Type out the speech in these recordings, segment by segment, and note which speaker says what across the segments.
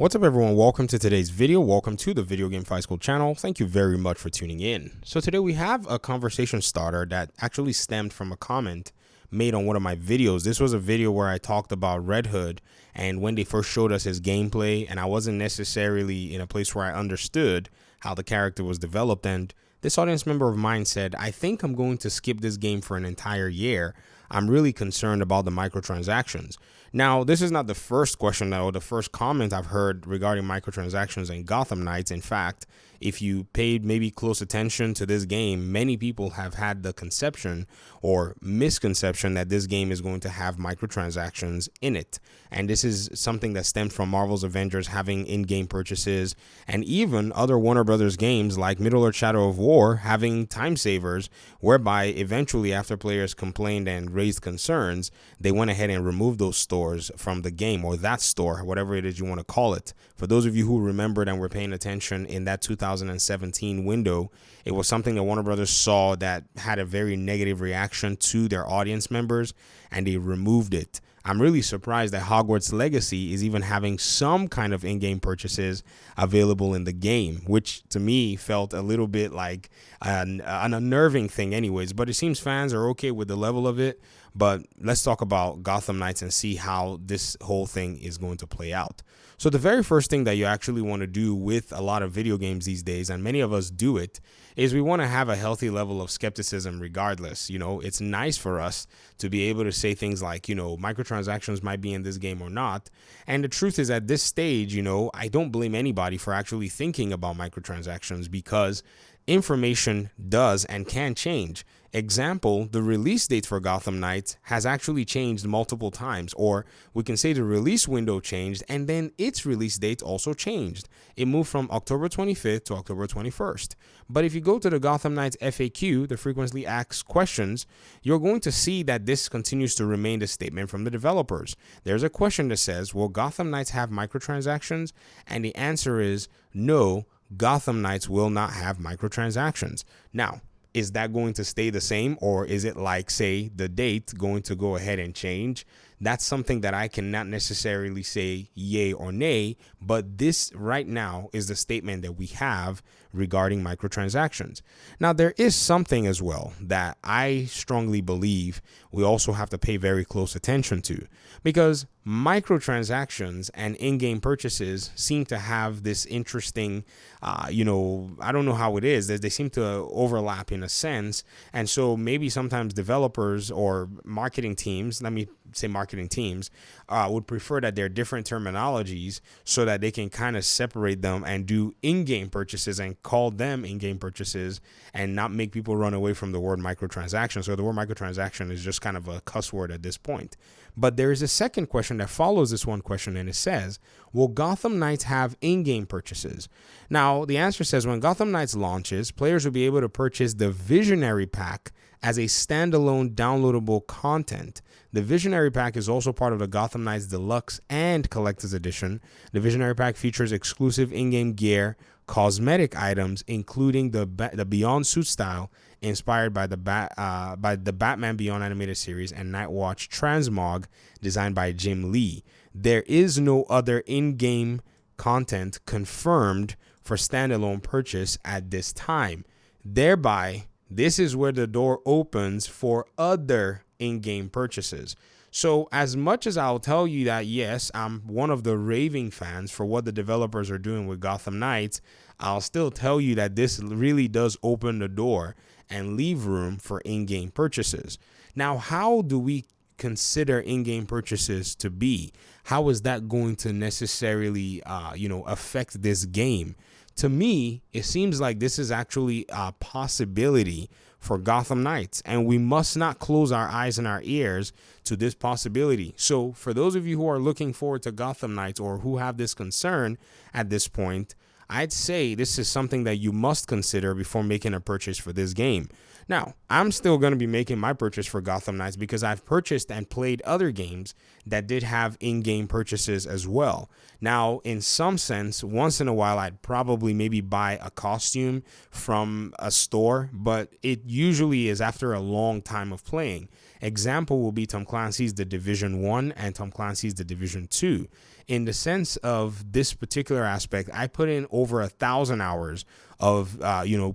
Speaker 1: What's up everyone, welcome to today's video. Welcome to the Video Game Fight School channel. Thank you very much for tuning in. So today we have a conversation starter that actually stemmed from a comment made on one of my videos. This was a video where I talked about Red Hood and when they first showed us his gameplay, and I wasn't necessarily in a place where I understood how the character was developed, and this audience member of mine said, I think I'm going to skip this game for an entire year. I'm really concerned about the microtransactions. Now, this is not the first question or the first comment I've heard regarding microtransactions in Gotham Knights. In fact, if you paid maybe close attention to this game, many people have had the conception or misconception that this game is going to have microtransactions in it. And this is something that stemmed from Marvel's Avengers having in-game purchases, and even other Warner Brothers games like Middle-earth Shadow of War having time savers, whereby eventually after players complained and raised concerns, they went ahead and removed those stores from the game, or that store, whatever it is you want to call it. For those of you who remembered and were paying attention in that 2017 window, it was something that Warner Brothers saw that had a very negative reaction to their audience members, and they removed it. I'm really surprised that Hogwarts Legacy is even having some kind of in-game purchases available in the game, which to me felt a little bit like an unnerving thing anyways, but it seems fans are okay with the level of it. But let's talk about Gotham Knights and see how this whole thing is going to play out. So the very first thing that you actually want to do with a lot of video games these days, and many of us do it, is we want to have a healthy level of skepticism regardless. You know, it's nice for us to be able to say things like, you know, microtransactions might be in this game or not. And the truth is, at this stage, you know, I don't blame anybody for actually thinking about microtransactions, because information does and can change. Example, the release date for Gotham Knights has actually changed multiple times, or we can say the release window changed and then its release date also changed. It moved from October 25th to October 21st. But if you go to the Gotham Knights FAQ, the frequently asked questions, you're going to see that this continues to remain the statement from the developers. There's a question that says, will Gotham Knights have microtransactions? And the answer is no, Gotham Knights will not have microtransactions. Now, is that going to stay the same, or is it like, say, the date going to go ahead and change? That's something that I cannot necessarily say yay or nay, but this right now is the statement that we have regarding microtransactions. Now, there is something as well that I strongly believe we also have to pay very close attention to, because microtransactions and in-game purchases seem to have this interesting, I don't know how it is, that they seem to overlap in a sense. And so maybe sometimes developers or marketing teams, would prefer that there are different terminologies so that they can kind of separate them and do in-game purchases and call them in-game purchases and not make people run away from the word microtransaction. So the word microtransaction is just kind of a cuss word at this point. But there is a second question that follows this one question, and it says, will Gotham Knights have in-game purchases? Now, the answer says when Gotham Knights launches, players will be able to purchase the Visionary Pack as a standalone downloadable content. The Visionary Pack is also part of the Gotham Knights Deluxe and Collector's Edition. The Visionary Pack features exclusive in-game gear, cosmetic items, including the Beyond suit style inspired by the Batman Beyond animated series, and Nightwatch Transmog designed by Jim Lee. There is no other in-game content confirmed for standalone purchase at this time. Thereby, this is where the door opens for other in-game purchases. So as much as I'll tell you that, yes, I'm one of the raving fans for what the developers are doing with Gotham Knights, I'll still tell you that this really does open the door and leave room for in-game purchases. Now, how do we consider in-game purchases to be? How is that going to necessarily, affect this game? To me, it seems like this is actually a possibility for Gotham Knights, and we must not close our eyes and our ears to this possibility. So for those of you who are looking forward to Gotham Knights or who have this concern at this point, I'd say this is something that you must consider before making a purchase for this game. Now, I'm still going to be making my purchase for Gotham Knights because I've purchased and played other games that did have in-game purchases as well. Now, in some sense, once in a while, I'd probably maybe buy a costume from a store, but it usually is after a long time of playing. Example will be Tom Clancy's The Division 1 and Tom Clancy's The Division 2. in the sense of this particular aspect, I put in over 1,000 hours of,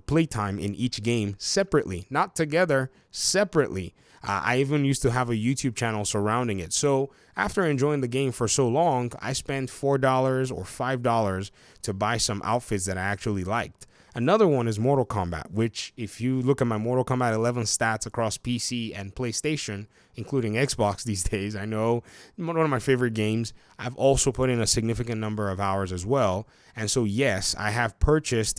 Speaker 1: playtime in each game separately, not together, separately. I even used to have a YouTube channel surrounding it. So after enjoying the game for so long, I spent $4 or $5 to buy some outfits that I actually liked. Another one is Mortal Kombat, which if you look at my Mortal Kombat 11 stats across PC and PlayStation, including Xbox these days, I know one of my favorite games, I've also put in a significant number of hours as well. And so, yes, I have purchased,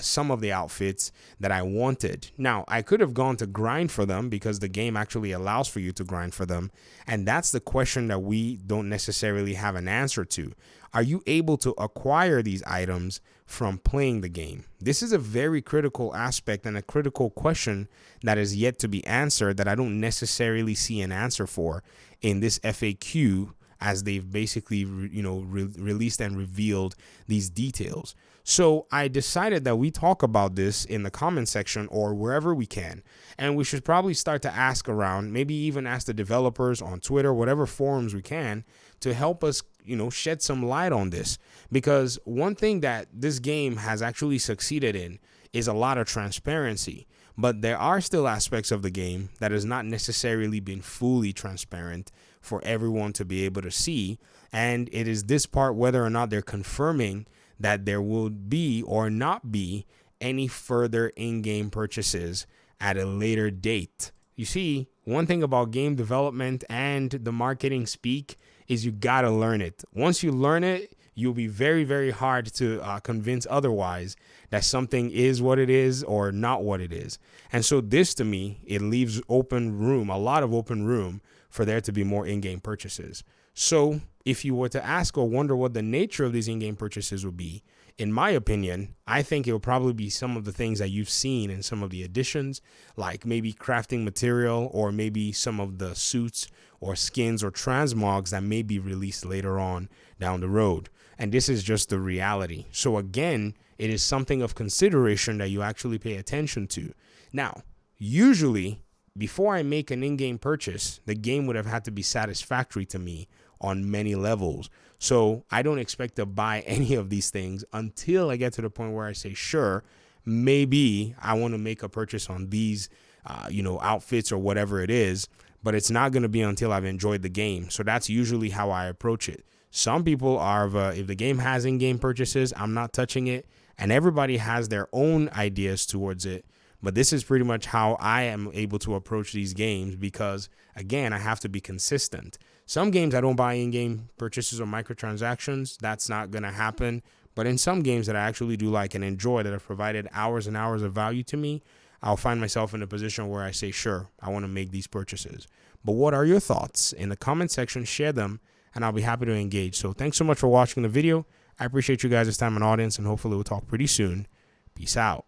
Speaker 1: some of the outfits that I wanted. Now, I could have gone to grind for them because the game actually allows for you to grind for them. And that's the question that we don't necessarily have an answer to. Are you able to acquire these items from playing the game? This is a very critical aspect and a critical question that is yet to be answered that I don't necessarily see an answer for in this FAQ, as they've basically, released and revealed these details. So I decided that we talk about this in the comment section or wherever we can. And we should probably start to ask around, maybe even ask the developers on Twitter, whatever forums we can, to help us, shed some light on this. Because one thing that this game has actually succeeded in is a lot of transparency. But there are still aspects of the game that has not necessarily been fully transparent for everyone to be able to see. And it is this part, whether or not they're confirming that there will be or not be any further in-game purchases at a later date. You see, one thing about game development and the marketing speak is you gotta learn it. Once you learn it, you'll be very, very hard to convince otherwise that something is what it is or not what it is. And so this, to me, it leaves open room, a lot of open room for there to be more in-game purchases. So if you were to ask or wonder what the nature of these in-game purchases would be, in my opinion, I think it will probably be some of the things that you've seen in some of the additions, like maybe crafting material or maybe some of the suits or skins or transmogs that may be released later on down the road. And this is just the reality. So again, it is something of consideration that you actually pay attention to. Now, usually, before I make an in-game purchase, the game would have had to be satisfactory to me on many levels. So I don't expect to buy any of these things until I get to the point where I say, sure, maybe I want to make a purchase on these, outfits or whatever it is, but it's not going to be until I've enjoyed the game. So that's usually how I approach it. Some people are, if the game has in-game purchases, I'm not touching it. And everybody has their own ideas towards it. But this is pretty much how I am able to approach these games because, again, I have to be consistent. Some games I don't buy in-game purchases or microtransactions. That's not going to happen. But in some games that I actually do like and enjoy that have provided hours and hours of value to me, I'll find myself in a position where I say, sure, I want to make these purchases. But what are your thoughts? In the comment section, share them, and I'll be happy to engage. So thanks so much for watching the video. I appreciate you guys' time and audience, and hopefully we'll talk pretty soon. Peace out.